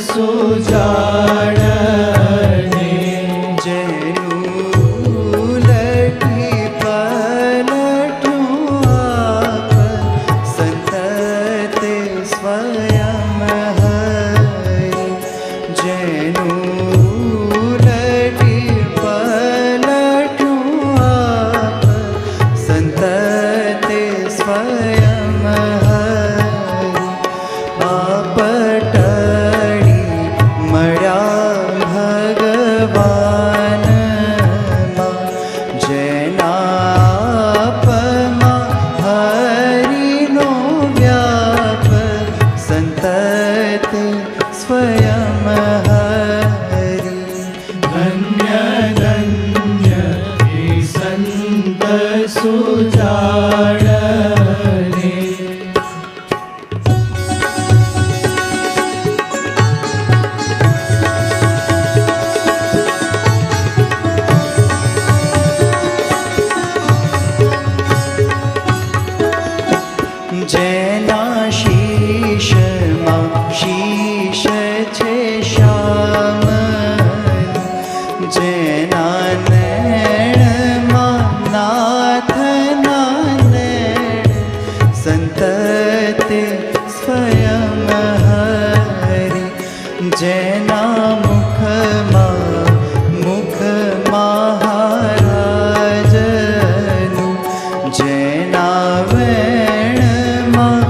સુજાણને જેનું લટી પલટું આપ સંતતે સ્વયં હરિ જેનું લટી પલટું આપ સંતતે સ્વયં હરિ આપ સુજાણને જેના શીશમાં શીશ છે શ્યામ જેના નૈણમાં નાથના નૈણ સંતતે સ્વયં હરિ જેના મુખમાં મુખ મહારાજનું જેના વેણમાં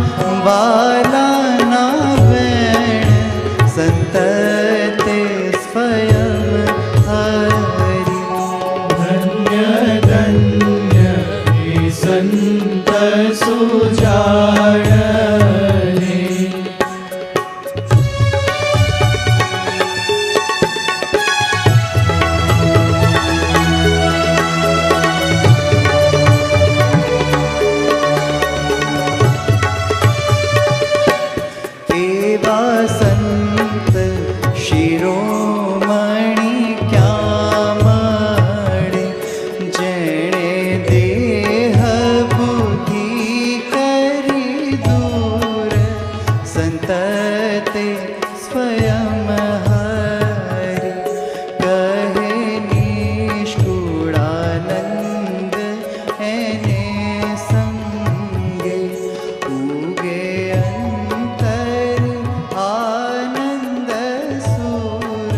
વાલાના વેણ સંતતે સ્વયં હરિ ધન્ય ધન્ય એ સંત સુજાણને એવા સંત શિરોમણી ક્યાં મળે જેણે દેહ બુદ્ધિ કરી દૂર સંતતે સ્વયં હરિ કહે નિષ્કુળાનંદ એને સંગે ઉગે આનંદ સુર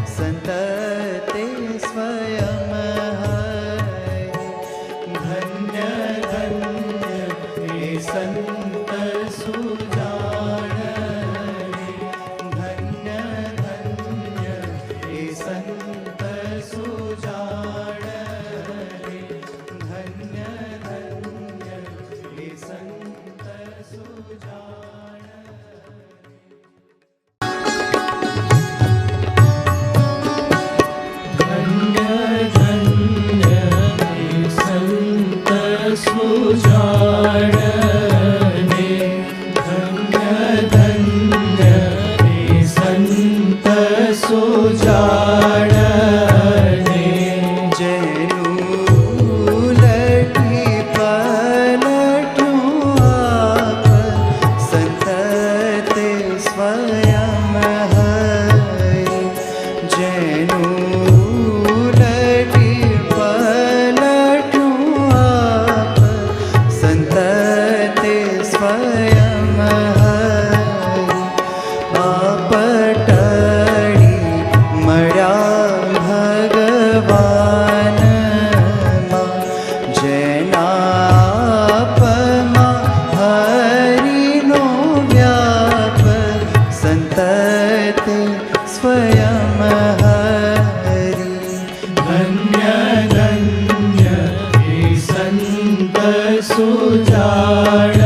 સંતતે સ્વયં હરિ ધન્ય ધન્ય એ સંત સુજાણને ધન્ય ધન્ય એ સંત સુજાણને ધન્ય ધન્ય એ સંત સુજાણને સુજાણને ધન્ય ધન્ય એ સંત સુજાણને જેનું લટી પલટું આપ સંતતે સ્વયં હરિ જેનું લટી પલટું આપ સંતતે સ્વયં હરિ આપ ટળી મળ્યા ભગવાનમાં જેના આપમાં હરિનો વ્યાપ સંતતે સ્વયં હરિ ધન્ય ધન્ય એ સંત સુજાણને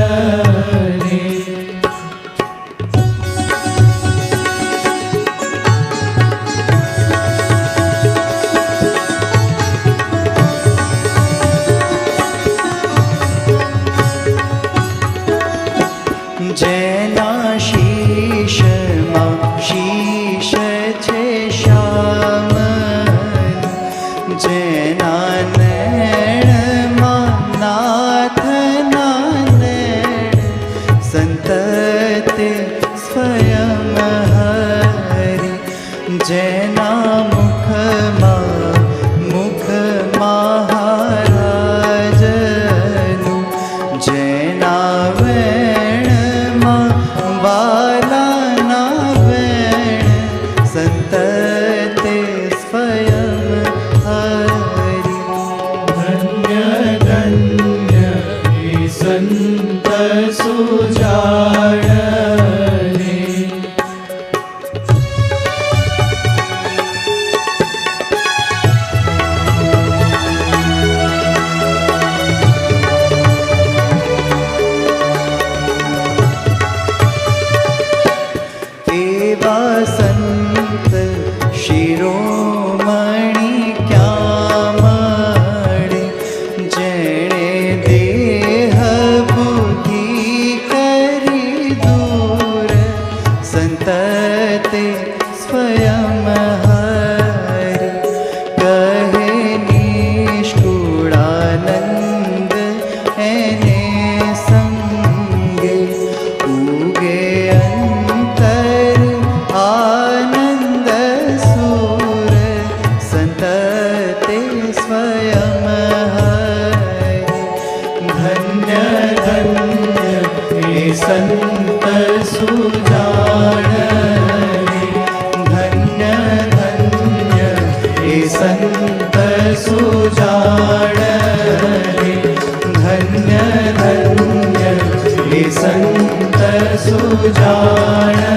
જેના શીશમાં શીશ જેના મુખમાં મુખ મહારાજનું, જેના વેણમાં વાલાના વેણ, સંતતે સ્વયં હરિ. ધન્ય ધન્ય એ સંત સુજાણે. એવા સંત શિરોમણી ક્યાં મળે, જેણે દેહ બુદ્ધિ કરી દૂર, સંતતે સ્વયં હરિ. કહે નિષ્કુળાનંદ એને સંગે, ઉગે અંતર આનંદ સુર, સંતતે સ્વયં હરિ. ધન્ય ધન્ય એ સંત સુજાણે. ધન્ય ધન્ય એ સંત સુજાણે. ધન્ય ધન્ય એ સંત સુજાણે.